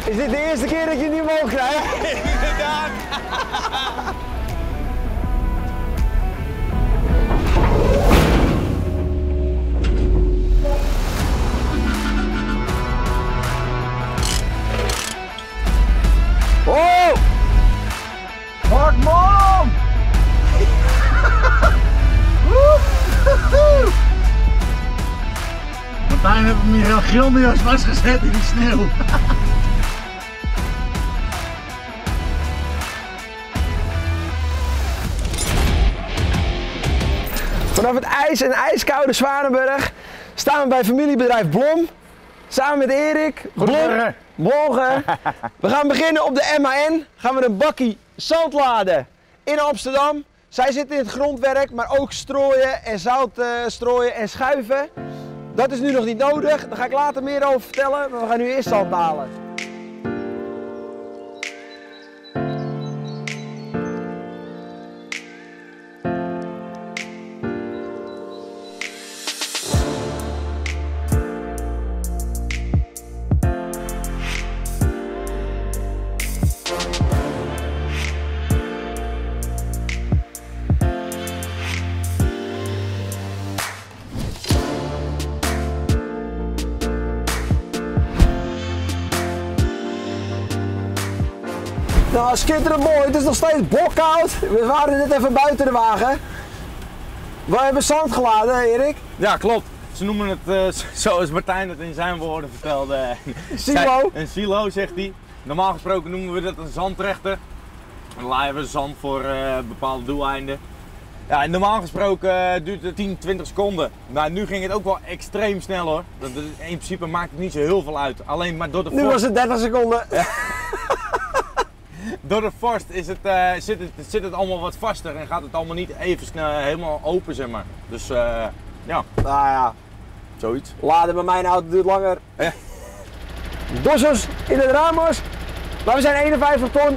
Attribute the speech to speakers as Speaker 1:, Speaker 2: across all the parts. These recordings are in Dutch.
Speaker 1: Is dit de eerste keer dat je het niet omhoog krijgt?
Speaker 2: Inderdaad.
Speaker 1: Oh!
Speaker 2: Fuck mom! Martijn heeft hem hier grilmeers vastgezet in die sneeuw.
Speaker 1: Vanaf het ijs en ijskoude Zwanenburg staan we bij familiebedrijf Blom. Samen met Erik.
Speaker 2: Goedemorgen.
Speaker 1: Morgen. We gaan beginnen op de MAN. Gaan we een bakkie zand laden in Amsterdam. Zij zitten in het grondwerk, maar ook strooien en zout strooien en schuiven. Dat is nu nog niet nodig. Daar ga ik later meer over vertellen. Maar we gaan nu eerst zand halen. Nou, schitterend mooi. Het is nog steeds bokkoud. We waren net even buiten de wagen. We hebben zand geladen, Erik.
Speaker 2: Ja, klopt. Ze noemen het, zoals Martijn het in zijn woorden vertelde,
Speaker 1: Silo.
Speaker 2: Een silo, zegt hij. Normaal gesproken noemen we dat een zandtrechter. Dan laaien we zand voor bepaalde doeleinden. Ja, en normaal gesproken duurt het 10-20 seconden. Maar nu ging het ook wel extreem snel hoor. In principe maakt het niet zo heel veel uit. Alleen maar door de
Speaker 1: Nu was het 30 seconden. Ja.
Speaker 2: Door de vorst is zit het allemaal wat vaster en gaat het allemaal niet even snel helemaal open, zeg maar. Dus ja.
Speaker 1: Nou ja,
Speaker 2: Zoiets.
Speaker 1: laden bij mijn auto duurt langer.
Speaker 2: Ja.
Speaker 1: Dossos in het Ramos. Maar we zijn 51 ton.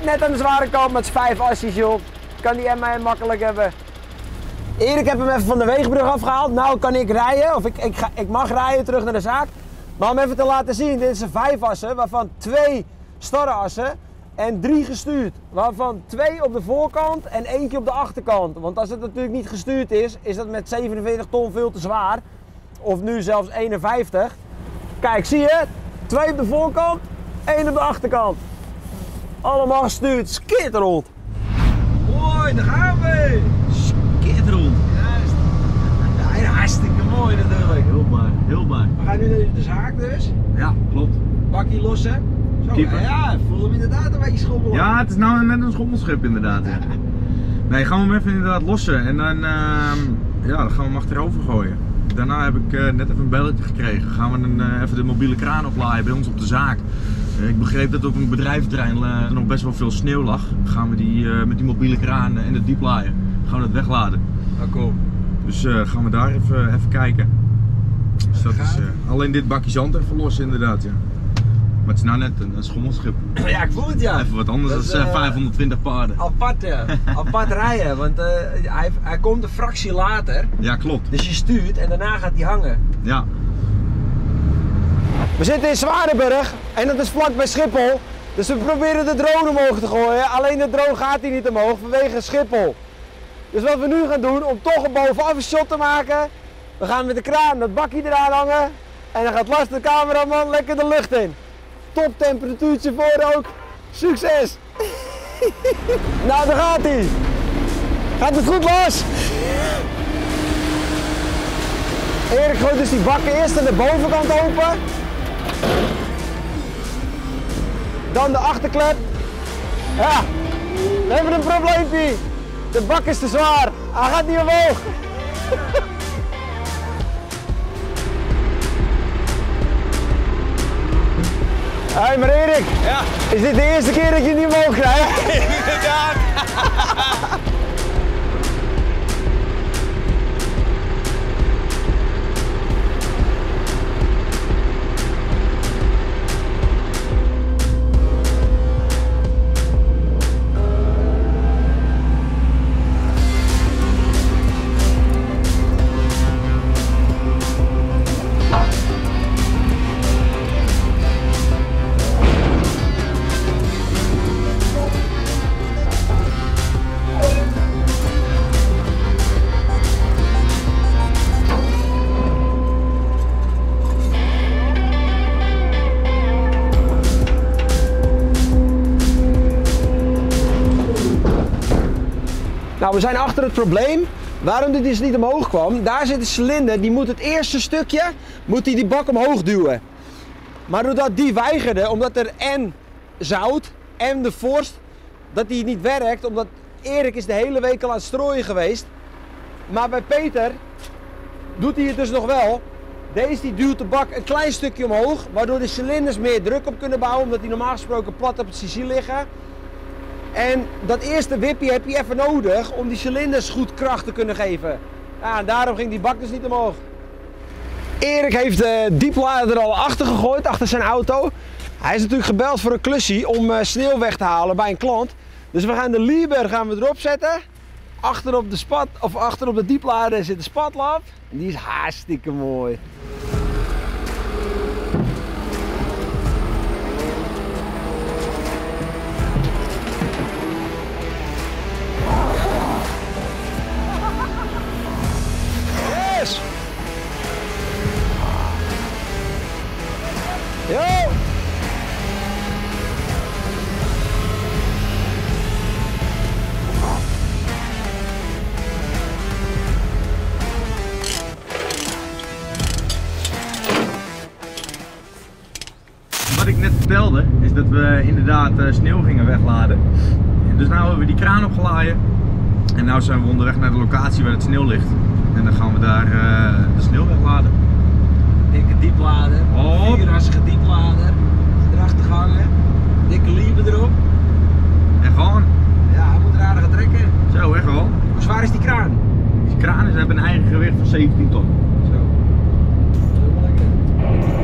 Speaker 1: Net aan de zware kant met 5 assies, joh. Kan die MAN makkelijk hebben. Erik heb hem even van de wegenbrug afgehaald. Nou kan ik rijden, of ik mag rijden terug naar de zaak. Maar om even te laten zien, dit zijn 5 assen, waarvan 2 starre assen. En 3 gestuurd, waarvan 2 op de voorkant en eentje op de achterkant. Want als het natuurlijk niet gestuurd is, is dat met 47 ton veel te zwaar. Of nu zelfs 51. Kijk, zie je? 2 op de voorkant, 1 op de achterkant. Allemaal gestuurd, skitterend.
Speaker 3: Mooi, daar gaan we! Skitterend! Juist. Ja, hartstikke mooi natuurlijk.
Speaker 2: Heel mooi, heel mooi.
Speaker 1: We gaan nu naar de zaak dus.
Speaker 2: Ja, klopt.
Speaker 1: Bakkie lossen. Zo,
Speaker 2: Keeper.
Speaker 1: ja, ik voel hem inderdaad een beetje schommelen.
Speaker 2: Ja, het is nou net een schommelschip inderdaad. Ja. Nee, gaan we hem even inderdaad lossen en dan, ja, dan gaan we hem achterover gooien. Daarna heb ik net even een belletje gekregen. Gaan we even de mobiele kraan oplaaien bij ons op de zaak. Ik begreep dat op een bedrijventerrein er nog best wel veel sneeuw lag. Dan gaan we die met die mobiele kraan in het diep laaien. Gaan we het wegladen.
Speaker 1: Oh, cool.
Speaker 2: Dus gaan we daar even kijken. Dus dat is alleen dit bakje zand even lossen inderdaad, ja. Maar het is nou net een schommelschip.
Speaker 1: Ja, ik voel het ja.
Speaker 2: Even wat anders dan 520 paarden.
Speaker 1: Apart rijden, want hij komt een fractie later.
Speaker 2: Ja, klopt.
Speaker 1: Dus je stuurt en daarna gaat hij hangen.
Speaker 2: Ja.
Speaker 1: We zitten in Zwanenburg en dat is vlak bij Schiphol. Dus we proberen de drone omhoog te gooien. Alleen de drone gaat hier niet omhoog vanwege Schiphol. Dus wat we nu gaan doen om toch een bovenaf een shot te maken. We gaan met de kraan dat bakje eraan hangen. En dan gaat Lars de cameraman lekker de lucht in. Top temperatuurtje voor ook. Succes! Nou, daar gaat hij. Gaat het goed, Lars? Erik gooit dus die bakken eerst aan de bovenkant open. Dan de achterklep. Ja, we hebben een probleempje. De bak is te zwaar. Hij gaat niet omhoog. Hé, maar Erik.
Speaker 2: Ja.
Speaker 1: Is dit de eerste keer dat je het niet omhoog krijgt?
Speaker 2: Inderdaad.
Speaker 1: zijn achter het probleem. Waarom dit dus niet omhoog kwam, daar zit een cilinder, die moet het eerste stukje, moet die bak omhoog duwen. Maar doordat die weigerde, omdat er en zout en de vorst, dat die niet werkt, omdat Erik is de hele week al aan het strooien geweest. Maar bij Peter doet hij het dus nog wel. Deze die duwt de bak een klein stukje omhoog, waardoor de cilinders meer druk op kunnen bouwen, omdat die normaal gesproken plat op het chassis liggen. En dat eerste wipje heb je even nodig om die cilinders goed kracht te kunnen geven. Ja, en daarom ging die bak dus niet omhoog. Erik heeft de dieplader er al achter gegooid, achter zijn auto. Hij is natuurlijk gebeld voor een klusje om sneeuw weg te halen bij een klant. Dus we gaan de Liebherr erop zetten. Achterop de spat, of achterop de dieplader zit de spatlap. En die is hartstikke mooi. Yes! Yo!
Speaker 2: Wat ik net vertelde, is dat we inderdaad sneeuw gingen wegladen. En dus nu hebben we die kraan opgeladen. En nu zijn we onderweg naar de locatie waar het sneeuw ligt. En dan gaan we daar de sneeuw wegladen.
Speaker 3: Dikke dieplader, vierrassige dieplader, erachter hangen, dikke Liebherr erop.
Speaker 2: En gewoon.
Speaker 3: Ja, hij moet er aardig gaan trekken.
Speaker 2: Zo, echt wel.
Speaker 3: Hoe zwaar is die kraan?
Speaker 2: Die kranen hebben een eigen gewicht van 17 ton.
Speaker 3: Zo. Helemaal lekker.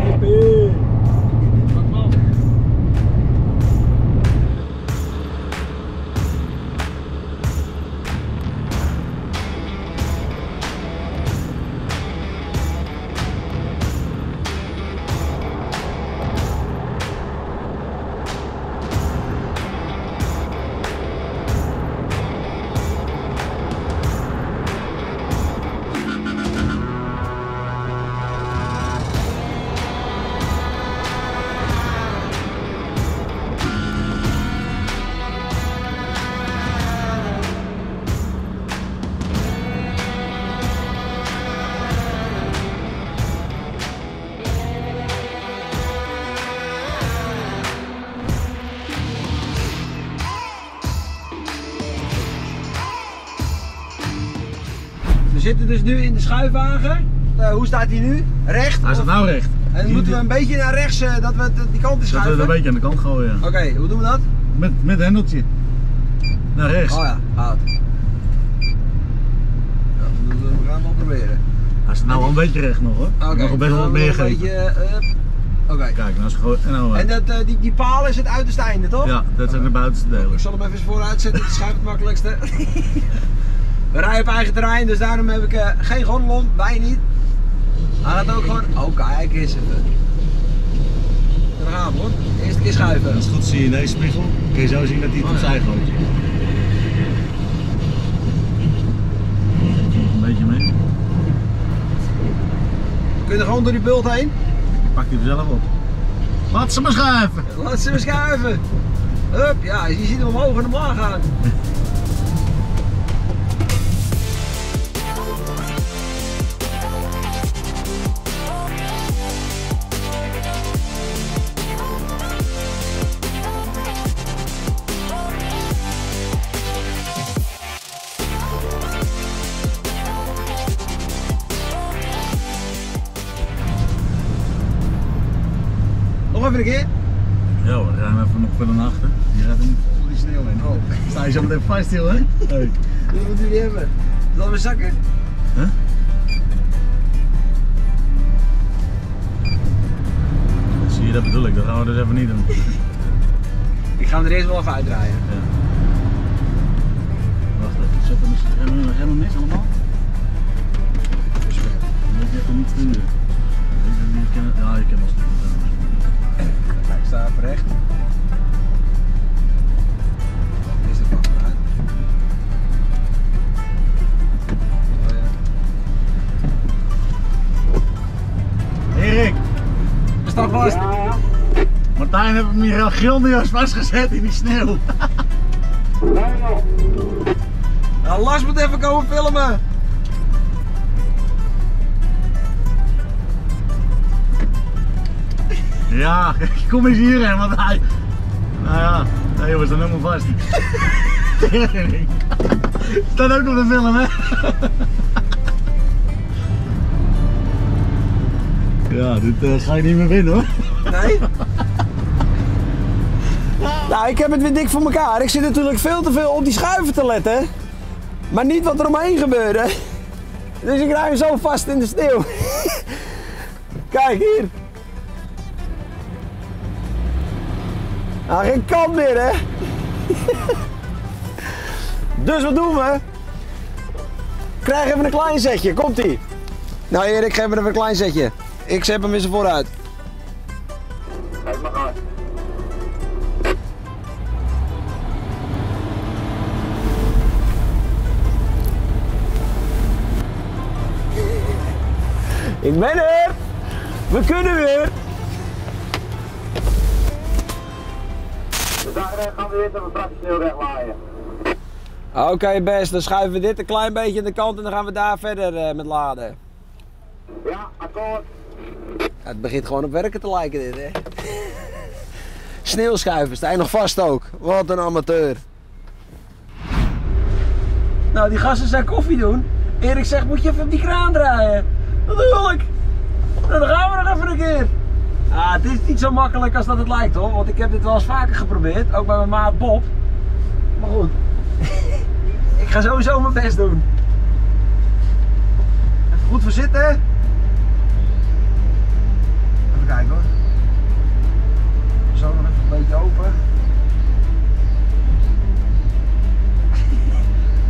Speaker 3: Jippie. Pak maar op. We zitten dus nu in de schuifwagen. Hoe staat hij nu? Recht?
Speaker 2: Hij staat nou recht.
Speaker 3: En moeten we een beetje naar rechts, dat we die kant in
Speaker 2: Dat we
Speaker 3: schuiven?
Speaker 2: het een beetje aan de kant gooien.
Speaker 3: Oké, hoe doen we dat?
Speaker 2: Met hendeltje. Naar rechts.
Speaker 3: Oh ja, gaat. Ja, we gaan wel proberen.
Speaker 2: Hij staat nou wel een beetje recht nog hoor.
Speaker 3: Oké,
Speaker 2: Nog best wel wat meer
Speaker 3: een
Speaker 2: geven.
Speaker 3: beetje, oké.
Speaker 2: Kijk, nou is het gewoon.
Speaker 3: En die paal is het uiterste einde, toch?
Speaker 2: Ja, dat zijn de buitenste delen.
Speaker 3: Ik zal hem even vooruit zetten, dat schuift het makkelijkste. We rijden op eigen terrein, dus daarom heb ik geen gondel om, wij niet. Hij gaat ook gewoon. Oh, kijk eens even. Dan gaan we hoor. Eerste keer schuiven.
Speaker 2: Als het goed zie je in deze spiegel, kun je zo zien dat hij het opzij gooit. Een beetje mee.
Speaker 3: Kun je er gewoon door die bult heen?
Speaker 2: Pak die er zelf op. Laat ze maar schuiven.
Speaker 3: Laat ze maar schuiven. Hup, ja, je ziet hem omhoog en omlaag gaan. Nog even een keer.
Speaker 2: Ja hoor, we gaan even nog verder naar achter. Je gaat er niet vol die sneeuw in.
Speaker 3: Oh.
Speaker 2: Sta je zo meteen vast stil hè? Hey.
Speaker 3: Dat moeten jullie hebben. Zullen we zakken?
Speaker 2: Huh? Zie je, dat bedoel ik, dat gaan we dus even niet doen.
Speaker 3: Ik ga hem er eerst wel even uitdraaien.
Speaker 2: Ja. Wacht even, zet hem eens helemaal mis allemaal. Dan moet je even niet sturen. Ja, je kan wel sturen.
Speaker 3: Kijk, ik sta even recht. Eerst de pak eruit. Oh ja.
Speaker 2: Erik!
Speaker 3: We staan vast.
Speaker 2: Martijn heeft hem hier grandioos vastgezet in die sneeuw.
Speaker 3: Oh, Ja, Lars moet even komen filmen.
Speaker 2: Ja, kom eens hierheen, want hij... Nou ja, nee jongens, dan helemaal vast. Staat ook nog de film, hè? Ja, dit ga je niet meer winnen, hoor.
Speaker 3: Nee?
Speaker 1: Nou, ik heb het weer dik voor elkaar. Ik zit natuurlijk veel te veel op die schuiven te letten. Maar niet wat er omheen gebeurde. Dus ik rij hem zo vast in de sneeuw. Kijk hier. Nou, geen kant meer, hè. Dus wat doen we? Ik krijg even een klein zetje. Komt-ie. Nou Erik, geef me even een klein zetje. Ik zet hem eens vooruit.
Speaker 4: Kijk maar uit.
Speaker 1: Ik ben er! We kunnen weer!
Speaker 4: De dag gaan we dit en we straks heel recht laaien.
Speaker 1: Oké, best. Dan schuiven we dit een klein beetje aan de kant en dan gaan we daar verder met laden.
Speaker 4: Ja, akkoord.
Speaker 1: Het begint gewoon op werken te lijken dit, hè? Sneeuwschuiven, sta je nog vast ook. Wat een amateur. Nou, die gasten zijn koffie doen. Erik zegt, moet je even op die kraan draaien? Dat doe ik. Nou, dan gaan we nog even een keer. Ah, het is niet zo makkelijk als dat het lijkt, hoor. Want ik heb dit wel eens vaker geprobeerd. Ook bij mijn maat Bob. Maar goed. Ik ga sowieso mijn best doen. Even goed voor zitten. Even kijken hoor. Zo nog even een beetje open.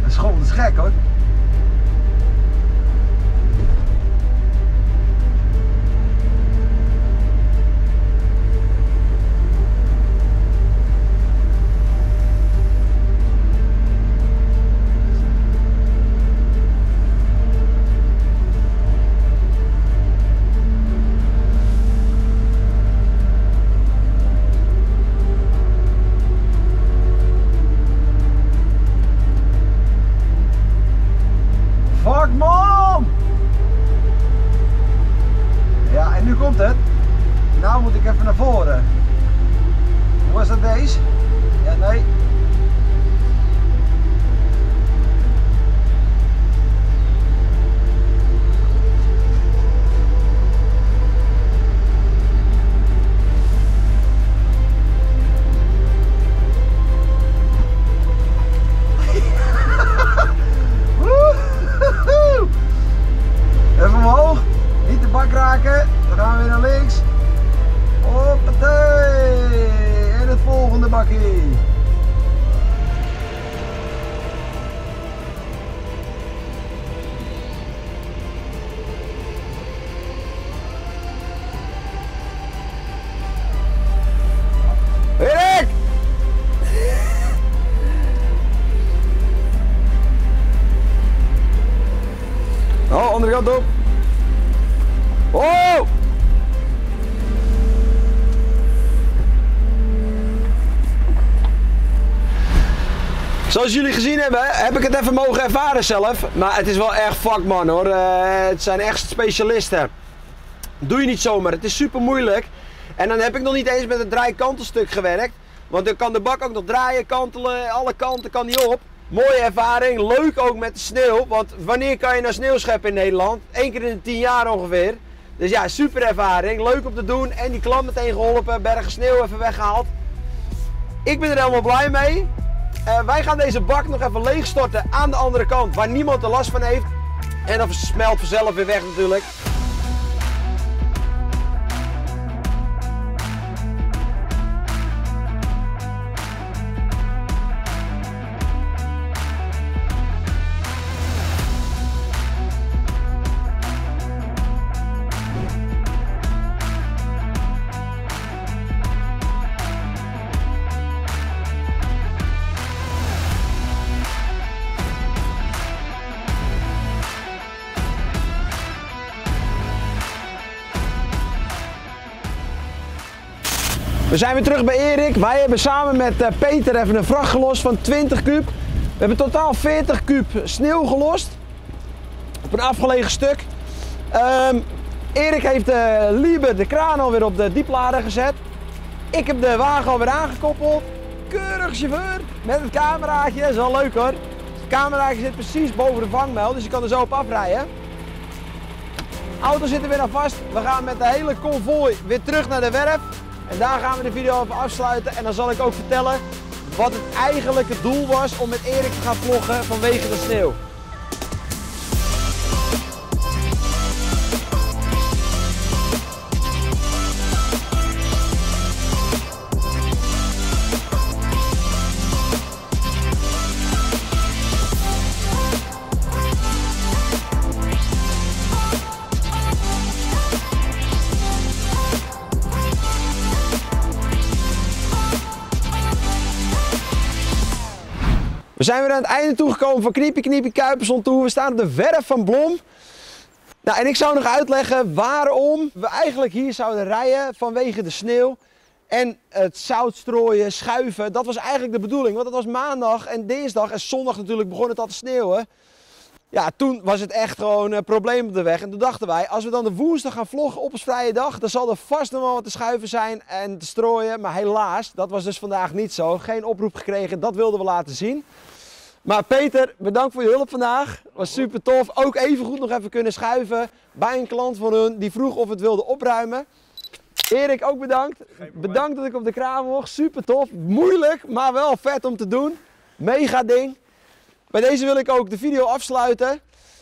Speaker 1: Dat is gewoon, dat is gek hoor. Fuck man! Ja, en nu komt het. Nou moet ik even naar voren. Hoe was dat deze? Ja, nee. Even omhoog, niet de bak raken, dan gaan we weer naar links. Hoppatee, en het volgende bakkie. Erik! Oh, andere kant op. Oh! Zoals jullie gezien hebben, heb ik het even mogen ervaren zelf. Maar het is wel echt vakman hoor. Het zijn echt specialisten. Doe je niet zomaar, het is super moeilijk. En dan heb ik nog niet eens met het draaikantelstuk gewerkt. Want dan kan de bak ook nog draaien, kantelen, alle kanten kan die op. Mooie ervaring, leuk ook met de sneeuw. Want wanneer kan je nou sneeuw scheppen in Nederland? 1 keer in de 10 jaar ongeveer. Dus ja, super ervaring, leuk om te doen. En die klant meteen geholpen, bergen sneeuw even weggehaald. Ik ben er helemaal blij mee. Wij gaan deze bak nog even leegstorten aan de andere kant, waar niemand er last van heeft. En dan smelt vanzelf weer weg natuurlijk. We zijn weer terug bij Erik. Wij hebben samen met Peter even een vracht gelost van 20 kuub. We hebben totaal 40 kuub sneeuw gelost. Op een afgelegen stuk. Erik heeft de kraan alweer op de dieplader gezet. Ik heb de wagen alweer aangekoppeld. Keurig chauffeur met het cameraatje. Dat is wel leuk hoor. Het cameraatje zit precies boven de vangmijl, dus je kan er zo op afrijden. De auto zit er weer aan vast. We gaan met de hele konvooi weer terug naar de werf. En daar gaan we de video over afsluiten. En dan zal ik ook vertellen wat het eigenlijke doel was om met Erik te gaan vloggen vanwege de sneeuw. We zijn weer aan het einde toegekomen van Kniepie Kuiperson toe. We staan op de werf van Blom. Nou, en ik zou nog uitleggen waarom we eigenlijk hier zouden rijden vanwege de sneeuw. En het zout strooien, schuiven, dat was eigenlijk de bedoeling. Want het was maandag en dinsdag en zondag natuurlijk begon het al te sneeuwen. Ja, toen was het echt gewoon een probleem op de weg. En toen dachten wij, als we dan de woensdag gaan vloggen op ons vrije dag, dan zal er vast nog wel wat te schuiven zijn en te strooien. Maar helaas, dat was dus vandaag niet zo. Geen oproep gekregen, dat wilden we laten zien. Maar Peter, bedankt voor je hulp vandaag. Was super tof. Ook even goed nog even kunnen schuiven bij een klant van hun die vroeg of we het wilden opruimen. Erik, ook bedankt. Bedankt dat ik op de kraan mocht. Super tof. Moeilijk, maar wel vet om te doen. Mega ding. Bij deze wil ik ook de video afsluiten.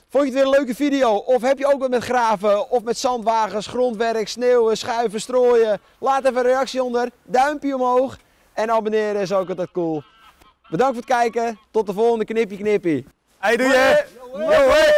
Speaker 1: Vond je het weer een leuke video? Of heb je ook wat met graven of met zandwagens, grondwerk, sneeuwen, schuiven, strooien? Laat even een reactie onder. Duimpje omhoog. En abonneren is ook altijd cool. Bedankt voor het kijken. Tot de volgende Knippie. Hey, doe je!